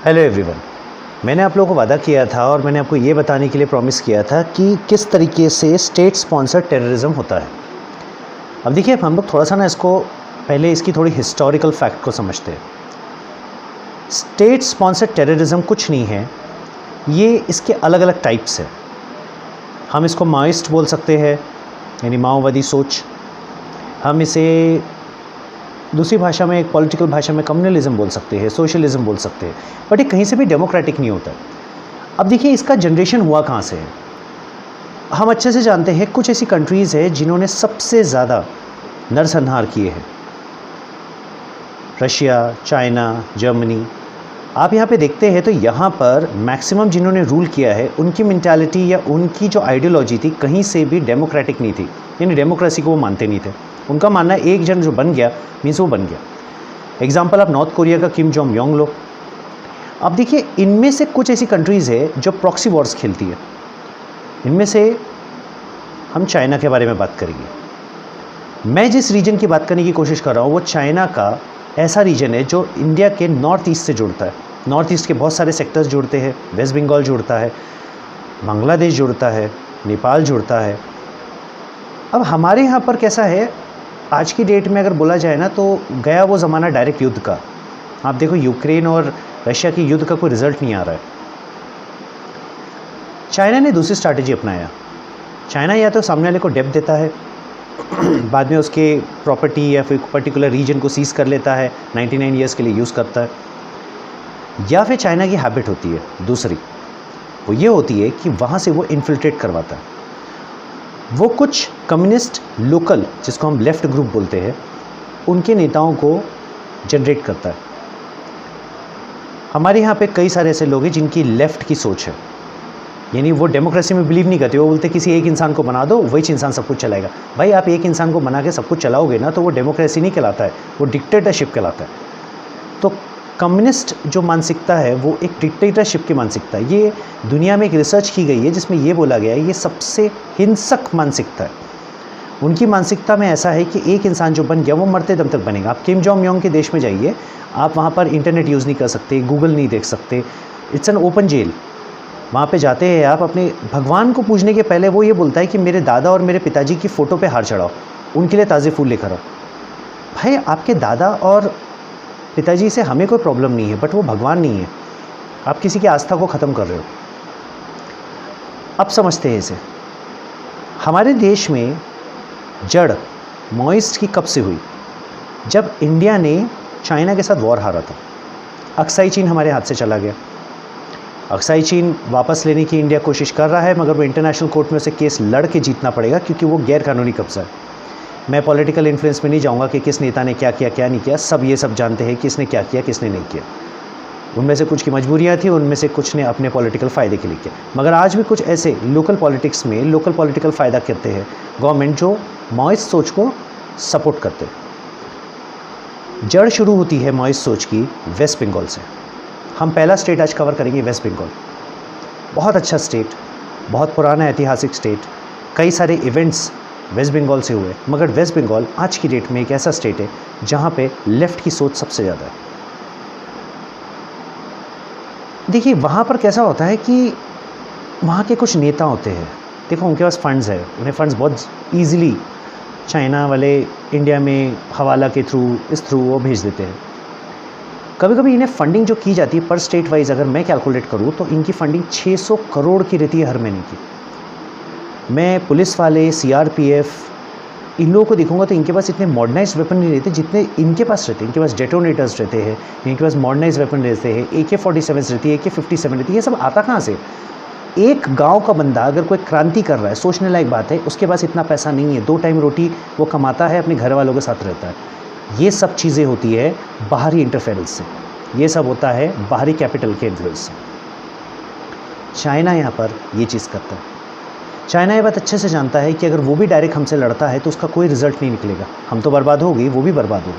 Hello everyone. मैंने आप लोगों को वादा किया था और मैंने आपको ये बताने के लिए प्रॉमिस किया था कि किस तरीके से स्टेट स्पॉन्सर्ड टेररिज्म होता है। अब देखिए, हम लोग थोड़ा सा ना इसको पहले इसकी थोड़ी हिस्टोरिकल फैक्ट को समझते हैं। स्टेट स्पॉन्सर्ड टेररिज्म कुछ नहीं है, ये इसके अलग अलग टाइप्स हैं। हम इसको माओइस्ट बोल सकते हैं, यानी माओवादी सोच। हम इसे दूसरी भाषा में, एक पॉलिटिकल भाषा में कम्युनलिज्म बोल सकते हैं, सोशलिज्म बोल सकते हैं, बट ये कहीं से भी डेमोक्रेटिक नहीं होता। अब देखिए, इसका जनरेशन हुआ कहाँ से है। हम अच्छे से जानते हैं कुछ ऐसी कंट्रीज़ है जिन्होंने सबसे ज़्यादा नरसंहार किए हैं। Russia, China, Germany. आप यहाँ पे देखते हैं तो यहाँ पर मैक्सिमम जिन्होंने रूल किया है उनकी मेंटालिटी या उनकी जो आइडियोलॉजी थी कहीं से भी डेमोक्रेटिक नहीं थी, यानी डेमोक्रेसी को वो मानते नहीं थे। उनका मानना है एक जन जो बन गया मीन्स वो बन गया। एग्जाम्पल आप नॉर्थ कोरिया का किम जोंग योंग लो। अब देखिए, इनमें से कुछ ऐसी कंट्रीज़ है जो प्रॉक्सी वॉर्स खेलती है। इनमें से हम चाइना के बारे में बात करेंगे। मैं जिस रीजन की बात करने की कोशिश कर रहा हूँ वो चाइना का ऐसा रीजन है जो इंडिया के नॉर्थ ईस्ट से जुड़ता है। नॉर्थ ईस्ट के बहुत सारे सेक्टर्स जुड़ते हैं। वेस्ट बंगाल जुड़ता है, बांग्लादेश जुड़ता है, नेपाल जुड़ता है। अब हमारे यहाँ पर कैसा है, आज की डेट में अगर बोला जाए ना तो गया वो ज़माना डायरेक्ट युद्ध का। आप देखो, यूक्रेन और रशिया की युद्ध का कोई रिजल्ट नहीं आ रहा है। चाइना ने दूसरी स्ट्रैटेजी अपनाया। चाइना या तो सामने वाले को डेप्थ देता है, बाद में उसके प्रॉपर्टी या फिर पर्टिकुलर रीजन को सीज कर लेता है, 99 ईयर्स के लिए यूज़ करता है। या फिर चाइना की हैबिट होती है दूसरी, वो ये होती है कि वहाँ से वो इन्फिल्ट्रेट करवाता है। वो कुछ कम्युनिस्ट लोकल, जिसको हम लेफ़्ट ग्रुप बोलते हैं, उनके नेताओं को जनरेट करता है। हमारे यहाँ पे कई सारे ऐसे लोग हैं जिनकी लेफ़्ट की सोच है, यानी वो डेमोक्रेसी में बिलीव नहीं करते। वो बोलते किसी एक इंसान को बना दो, वही इंसान सब कुछ चलाएगा। भाई, आप एक इंसान को बना के सब कुछ चलाओगे ना तो वो डेमोक्रेसी नहीं कहलाता है, वो डिक्टेटरशिप कहलाता है। तो कम्युनिस्ट जो मानसिकता है वो एक डिक्टेटरशिप की मानसिकता है। ये दुनिया में एक रिसर्च की गई है जिसमें ये बोला गया है ये सबसे हिंसक मानसिकता है। उनकी मानसिकता में ऐसा है कि एक इंसान जो बन गया वो मरते दम तक बनेगा। आप किम जोंग योंग के देश में जाइए, आप वहाँ पर इंटरनेट यूज़ नहीं कर सकते, गूगल नहीं देख सकते, इट्स एन ओपन जेल। वहाँ पे जाते हैं आप, अपने भगवान को पूजने के पहले वो ये बोलता है कि मेरे दादा और मेरे पिताजी की फ़ोटो पे हार चढ़ाओ, उनके लिए ताज़े फूल लेकर आओ। भाई, आपके दादा और पिताजी से हमें कोई प्रॉब्लम नहीं है, बट वो भगवान नहीं है। आप किसी की आस्था को ख़त्म कर रहे हो। अब समझते हैं इसे। हमारे देश में जड़ माओइस्ट की कब से हुई? जब इंडिया ने चाइना के साथ वॉर हारा था। अक्साई चीन हमारे हाथ से चला गया। अक्साई चीन वापस लेने की इंडिया कोशिश कर रहा है, मगर वो इंटरनेशनल कोर्ट में उसे केस लड़ के जीतना पड़ेगा क्योंकि वो गैर कानूनी कब्जा है। मैं पॉलिटिकल इन्फ्लुएंस में नहीं जाऊंगा कि किस नेता ने क्या किया क्या नहीं किया। सब ये सब जानते हैं किसने क्या किया किसने नहीं किया। उनमें से कुछ की मजबूरियां थी, उनमें से कुछ ने अपने पॉलिटिकल फ़ायदे के लिए किया। मगर आज भी कुछ ऐसे लोकल पॉलिटिक्स में लोकल पॉलिटिकल फ़ायदा करते हैं गवर्नमेंट, जो माओइस्ट सोच को सपोर्ट करते हैं। जड़ शुरू होती है माओइस्ट सोच की वेस्ट बंगाल से। हम पहला स्टेट आज कवर करेंगे, वेस्ट बंगाल। बहुत अच्छा स्टेट, बहुत पुराना ऐतिहासिक स्टेट। कई सारे इवेंट्स वेस्ट बंगाल से हुए, मगर वेस्ट बंगाल आज की डेट में एक ऐसा स्टेट है जहाँ पे लेफ़्ट की सोच सबसे ज़्यादा है। देखिए, वहाँ पर कैसा होता है कि वहाँ के कुछ नेता होते हैं, देखो उनके पास फंड्स है, उन्हें फंड्स बहुत ईजीली चाइना वाले इंडिया में हवाला के थ्रू, इस थ्रू वो भेज देते हैं। कभी कभी इन्हें फंडिंग जो की जाती है पर स्टेट वाइज अगर मैं कैलकुलेट करूँ तो इनकी फंडिंग 600 करोड़ की रहती है हर महीने की। मैं पुलिस वाले, सीआरपीएफ, इन लोगों को देखूंगा तो इनके पास इतने मॉडर्नाइज्ड वेपन नहीं रहते जितने इनके पास रहते हैं। इनके पास डेटोनेटर्स रहते हैं, इनके पास मॉडर्नाइज्ड वेपन रहते हैं, AK-47 रहती है, AK-57 रहती है। ये सब आता कहाँ से? एक गांव का बंदा अगर कोई क्रांति कर रहा है, सोचने लायक बात है, उसके पास इतना पैसा नहीं है, 2 टाइम रोटी वो कमाता है, अपने घर वालों के साथ रहता है। ये सब चीज़ें होती है बाहरी इंटरफेरेंस से, ये सब होता है बाहरी कैपिटल के इन्फ्लुएंस से। चाइना यहाँ पर ये चीज़ करता है। चाइना ये बात अच्छे से जानता है कि अगर वो भी डायरेक्ट हमसे लड़ता है तो उसका कोई रिजल्ट नहीं निकलेगा। हम तो बर्बाद हो गई, वो भी बर्बाद होगा।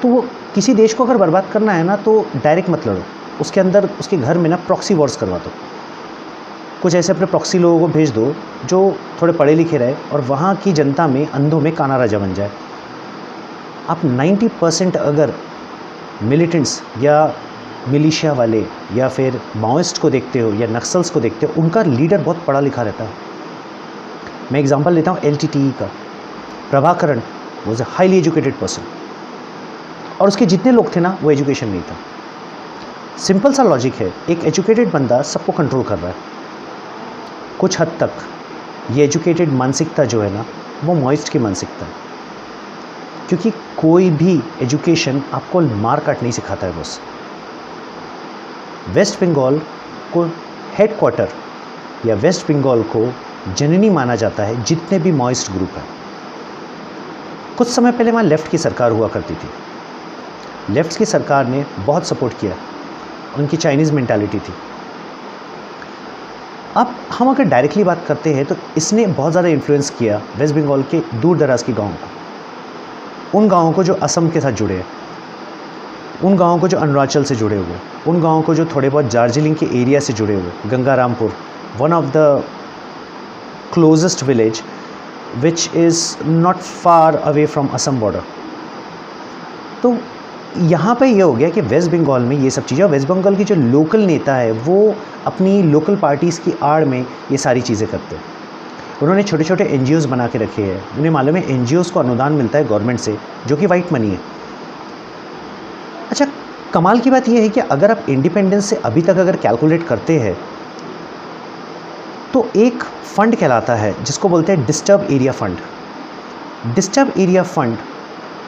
तो वो किसी देश को अगर बर्बाद करना है ना तो डायरेक्ट मत लड़ो, उसके अंदर उसके घर में ना प्रॉक्सी वॉर्स करवा दो। कुछ ऐसे अपने प्रॉक्सी लोगों को भेज दो जो थोड़े पढ़े लिखे रहे और वहाँ की जनता में अंधों में काना राजा बन जाए। आप 90% अगर मिलिटेंट्स या मिलिशिया वाले या फिर माओइस्ट को देखते हो या नक्सल्स को देखते हो, उनका लीडर बहुत पढ़ा लिखा रहता है। मैं एग्जांपल लेता हूँ LTTE का। Prabhakaran was a highly educated person, और उसके जितने लोग थे ना, वो एजुकेशन नहीं था। सिंपल सा लॉजिक है, एक एजुकेटेड बंदा सबको कंट्रोल कर रहा है। कुछ हद तक ये एजुकेटेड मानसिकता जो है ना, वो माओइस्ट की मानसिकता है, क्योंकि कोई भी एजुकेशन आपको मार काट नहीं सिखाता है। बस वेस्ट बंगाल को हेडक्वार्टर या वेस्ट बंगाल को जननी माना जाता है जितने भी माओइस्ट ग्रुप हैं। कुछ समय पहले वहाँ लेफ़्ट की सरकार हुआ करती थी। लेफ़्ट की सरकार ने बहुत सपोर्ट किया, उनकी चाइनीज़ मेंटालिटी थी। अब हम अगर डायरेक्टली बात करते हैं तो इसने बहुत ज़्यादा इन्फ्लुएंस किया वेस्ट बंगाल के दूर दराज के गाँव को, उन गाँवों को जो असम के साथ जुड़े हैं, उन गाँवों को जो अरुणाचल से जुड़े हुए, उन गाँवों को जो थोड़े बहुत दार्जिलिंग के एरिया से जुड़े हुए। Gangarampur, one of the closest village which is not far away from Assam border. तो यहाँ पे ये हो गया कि वेस्ट बंगाल में ये सब चीज़ें, वेस्ट बंगाल की जो लोकल नेता है वो अपनी लोकल पार्टीज़ की आड़ में ये सारी चीज़ें करते हैं। उन्होंने छोटे छोटे NGOs बना के रखे हैं। उन्हें मालूम है NGOs को अनुदान मिलता है गवर्नमेंट से, जो कि वाइट मनी है। अच्छा, कमाल की बात यह है कि अगर आप इंडिपेंडेंस से अभी तक अगर कैलकुलेट करते हैं तो एक फ़ंड कहलाता है जिसको बोलते हैं disturb area fund. Disturb area fund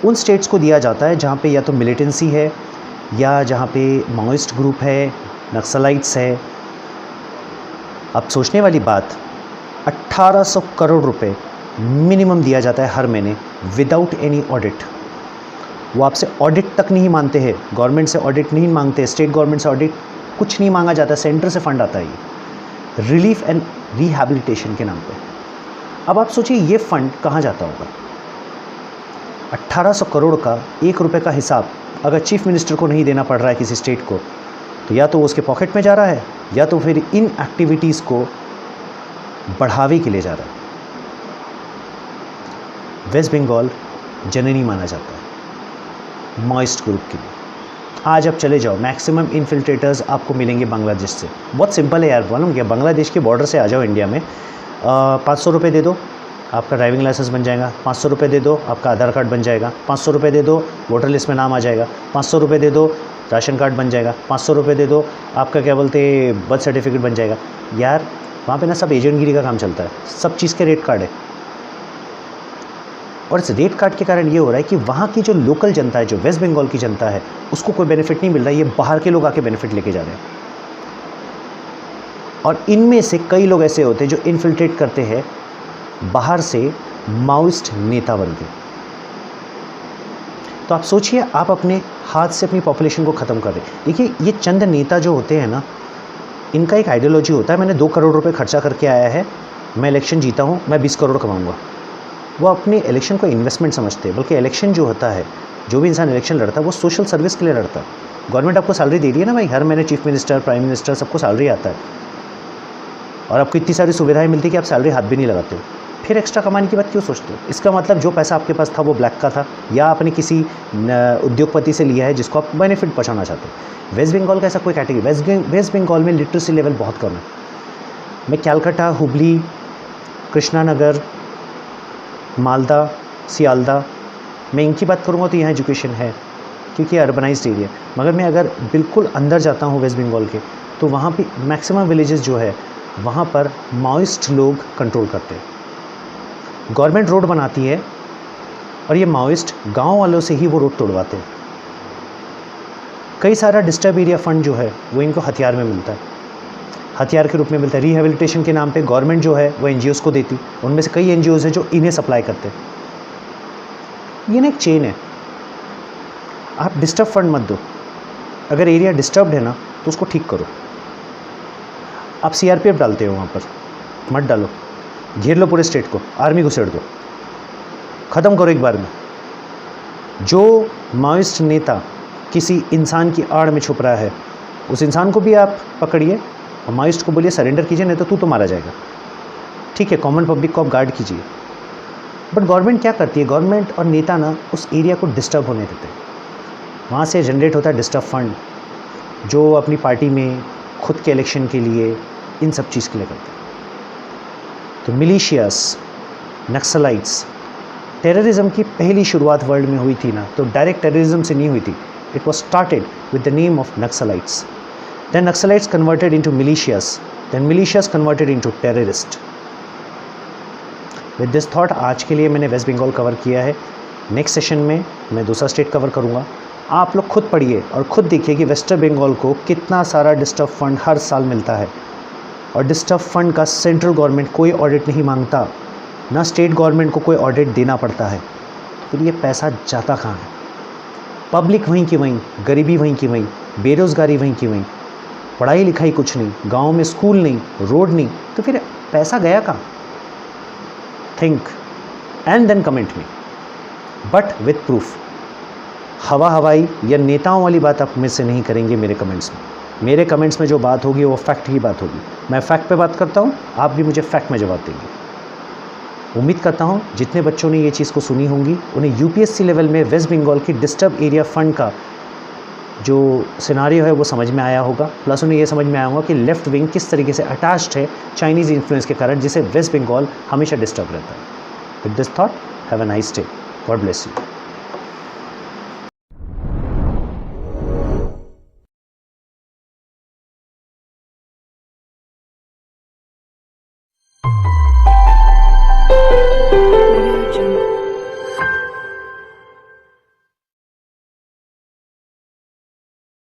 उन स्टेट्स को दिया जाता है जहाँ पे या तो मिलिटेंसी है, या जहाँ पे माओइस्ट ग्रुप है, नक्सलाइट्स है। अब सोचने वाली बात, 1800 करोड़ रुपए मिनिमम दिया जाता है हर महीने विदाउट एनी ऑडिट। वो आपसे ऑडिट तक नहीं मांगते हैं, गवर्नमेंट से ऑडिट नहीं मांगते, स्टेट गवर्नमेंट से ऑडिट कुछ नहीं मांगा जाता, सेंटर से फंड आता है ये रिलीफ एंड रिहैबिलिटेशन के नाम पे। अब आप सोचिए ये फ़ंड कहाँ जाता होगा। 1800 करोड़ का 1 रुपये का हिसाब अगर चीफ मिनिस्टर को नहीं देना पड़ रहा है किसी स्टेट को, तो या तो वो उसके पॉकेट में जा रहा है, या तो फिर इन एक्टिविटीज़ को बढ़ावे के लिए जा रहा है। वेस्ट बंगाल जननी माना जाता है माओइस्ट ग्रुप के लिए। आज आप चले जाओ, मैक्सिमम इन्फिल्ट्रेटर्स आपको मिलेंगे बांग्लादेश से। बहुत सिंपल है यार, मालूम क्या, बांग्लादेश के बॉर्डर से आ जाओ इंडिया में, 500 रुपये दे दो आपका ड्राइविंग लाइसेंस बन जाएगा, 500 रुपये दे दो आपका आधार कार्ड बन जाएगा, 500 रुपये दे दो वोटर लिस्ट में नाम आ जाएगा, 500 रुपये दे दो राशन कार्ड बन जाएगा, 500 रुपये दे दो आपका क्या बोलते बर्थ सर्टिफिकेट बन जाएगा। यार वहाँ पे ना सब एजेंटगिरी का काम चलता है, सब चीज़ के रेट कार्ड है। और इस रेट कार्ड के कारण ये हो रहा है कि वहाँ की जो लोकल जनता है, जो वेस्ट बंगाल की जनता है, उसको कोई बेनिफिट नहीं मिल रहा है, ये बाहर के लोग आके बेनिफिट लेके जा रहे हैं। और इनमें से कई लोग ऐसे होते हैं जो इन्फिल्ट्रेट करते हैं बाहर से माओइस्ट नेता बन के। तो आप सोचिए, आप अपने हाथ से अपनी पॉपुलेशन को ख़त्म कर रहे हैं। देखिए ये चंद नेता जो होते हैं ना, इनका एक आइडियोलॉजी होता है, मैंने 2 करोड़ रुपए खर्चा करके आया है, मैं इलेक्शन जीता हूँ, मैं 20 करोड़ कमाऊँगा। वो अपने इलेक्शन को इन्वेस्टमेंट समझते हैं। बल्कि इलेक्शन जो होता है, जो भी इंसान इलेक्शन लड़ता है वो सोशल सर्विस के लिए लड़ता है। गवर्नमेंट आपको सैलरी दे रही है ना भाई, हर महीने चीफ मिनिस्टर, प्राइम मिनिस्टर सबको सैलरी आता है, और आपको इतनी सारी सुविधाएं मिलती है कि आप सैलरी हाथ भी नहीं लगाते हो। फिर एक्स्ट्रा कमाने की बात क्यों सोचते हो? इसका मतलब जो पैसा आपके पास था वो ब्लैक का था, या आपने किसी उद्योगपति से लिया है जिसको आप बेनिफिट पहुँचाना चाहते हो। वेस्ट बंगाल का ऐसा कोई कैटेगरी, वेस्ट बंगाल में लिटरेसी लेवल बहुत कम है। मैं कैलकाटा, हुबली, कृष्णानगर, मालदा, सियालदा, मैं इनकी बात करूँगा तो यहाँ एजुकेशन है क्योंकि अर्बनाइज्ड एरिया। मगर मैं अगर बिल्कुल अंदर जाता हूँ वेस्ट बंगाल के, तो वहाँ पे मैक्सिमम विलेजेस जो है वहाँ पर माओइस्ट लोग कंट्रोल करते हैं। गवर्नमेंट रोड बनाती है और ये माओइस्ट गांव वालों से ही वो रोड तोड़वाते हैं। कई सारा डिस्टर्ब एरिया फंड जो है वो इनको हथियार में मिलता है, हथियार के रूप में मिलता है। रिहेबिलिटेशन के नाम पे गवर्नमेंट जो है वो NGOs को देती, उनमें से कई NGOs हैं जो इन्हें सप्लाई करते हैं। ये ना एक चेन है। आप डिस्टर्ब फंड मत दो, अगर एरिया डिस्टर्ब्ड है ना तो उसको ठीक करो। आप CRPF डालते हो वहाँ पर, मत डालो, घेर लो पूरे स्टेट को, आर्मी घुसेड़ दो, ख़त्म करो एक बार में। जो माओइस्ट नेता किसी इंसान की आड़ में छुप रहा है, उस इंसान को भी आप पकड़िए और माओइस्ट को बोलिए सरेंडर कीजिए, नहीं तो तू मारा जाएगा। ठीक है, कॉमन पब्लिक को आप गार्ड कीजिए। बट गवर्नमेंट क्या करती है, गवर्नमेंट और नेता ना उस एरिया को डिस्टर्ब होने देते हैं। वहाँ से जनरेट होता है डिस्टर्ब फंड, जो अपनी पार्टी में खुद के इलेक्शन के लिए इन सब चीज़ के लिए करते हैं। तो मिलिशियस, नक्सलाइट्स, टेररिज्म की पहली शुरुआत वर्ल्ड में हुई थी ना, तो डायरेक्ट टेररिज्म से नहीं हुई थी. It was started with the name of Naxalites. Then Naxalites converted into militias, then militias converted into terrorist. With this thought आज के लिए मैंने वेस्ट बंगाल कवर किया है. नेक्स्ट सेशन में मैं दूसरा स्टेट कवर करूँगा. आप लोग खुद पढ़िए और ख़ुद देखिए कि वेस्ट बंगाल को कितना सारा डिस्टर्ब फंड हर साल मिलता है, और डिस्टर्ब फंड का सेंट्रल गवर्नमेंट कोई ऑडिट नहीं मांगता, ना स्टेट गवर्नमेंट को कोई ऑडिट देना पड़ता है. फिर ये पैसा जाता कहाँ है? पब्लिक वहीं की वहीं, गरीबी वहीं की वहीं, बेरोज़गारी वहीं की वहीं, पढ़ाई लिखाई कुछ नहीं, गांव में स्कूल नहीं, रोड नहीं, तो फिर पैसा गया कहाँ? Think and then comment me, but with proof. हवा हवाई या नेताओं वाली बात आप मुझसे नहीं करेंगे मेरे कमेंट्स में. मेरे कमेंट्स में जो बात होगी वो फैक्ट की बात होगी. मैं फैक्ट पे बात करता हूँ, आप भी मुझे फैक्ट में जवाब देंगे. उम्मीद करता हूँ जितने बच्चों ने ये चीज़ को सुनी होंगी उन्हें यूपीएससी लेवल में वेस्ट बंगाल की डिस्टर्ब एरिया फंड का जो सिनारियो है वो समझ में आया होगा. प्लस उन्हें ये समझ में आया होगा कि लेफ्ट विंग किस तरीके से अटैच्ड है चाइनीज़ इन्फ्लुएंस के कारण, जिसे वेस्ट बंगाल हमेशा डिस्टर्ब रहता है. With this thought, have a nice day. God bless you.